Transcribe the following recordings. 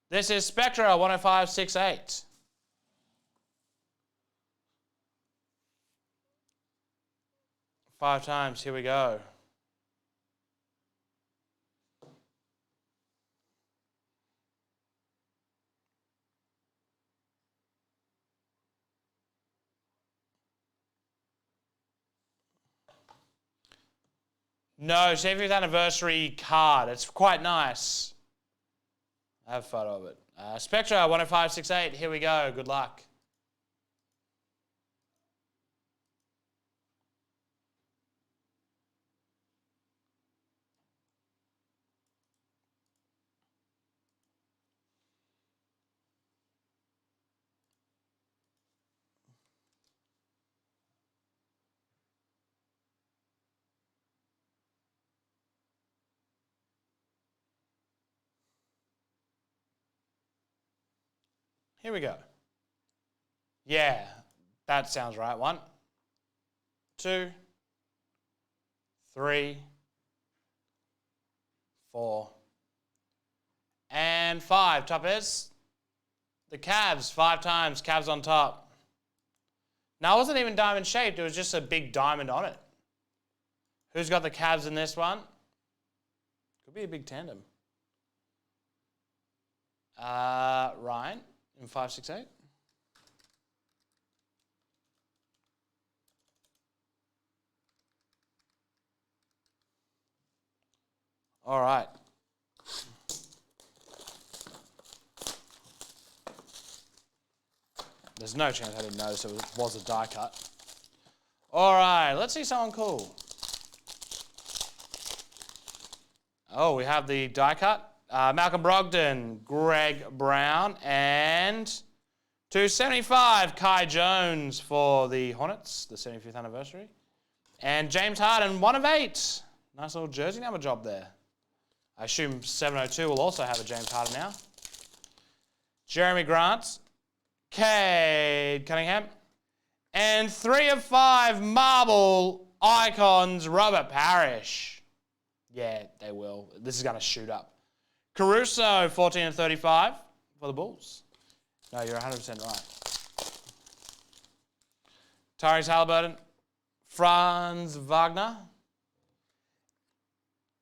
This is Spectra 105.68. Five times. Here we go. No, 75th anniversary card. It's quite nice. I have a photo of it. Spectra 105.68. Here we go. Good luck. Here we go. Yeah, that sounds right. 1, 2, 3, 4, and 5. Top is the Cavs. 5 times. Cavs on top. Now, it wasn't even diamond shaped. It was just a big diamond on it. Who's got the Cavs in this one? Could be a big tandem. Ryan in 568. All right. There's no chance I didn't notice it was a die cut. All right, let's see someone cool. Oh, we have the die cut. Malcolm Brogdon, Greg Brown, and 275, Kai Jones for the Hornets, the 75th anniversary. And James Harden, 1 of 8. Nice little jersey number job there. I assume 702 will also have a James Harden now. Jeremy Grant, Cade Cunningham, and 3 of 5 marble icons, Robert Parrish. Yeah, they will. This is going to shoot up. Caruso, 14 of 35 for the Bulls. No, you're 100% right. Tyrese Halliburton, Franz Wagner.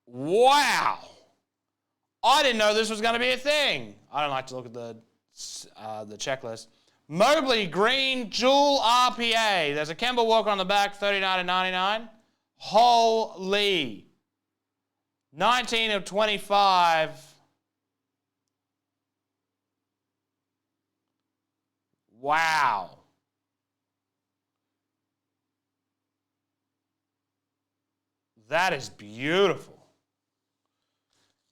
Wow! I didn't know this was going to be a thing. I don't like to look at the checklist. Mobley Green Jewel RPA. There's a Kemba Walker on the back, 39 and 99. Holy. 19 of 25. Wow. That is beautiful.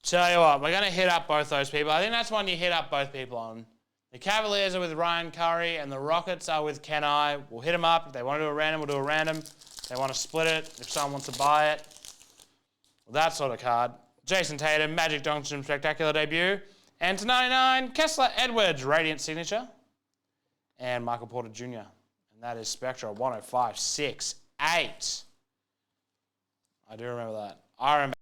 Tell you what, we're going to hit up both those people. I think that's one you hit up both people on. The Cavaliers are with Ryan Curry and the Rockets are with Kenai. We'll hit them up. If they want to do a random, we'll do a random. If they want to split it, if someone wants to buy it. Well, that sort of card. Jason Tatum, Magic Johnson, spectacular debut. And to 99, Kessler Edwards, radiant signature. And Michael Porter Jr. And that is Spectra 105.68. I do remember that. I remember.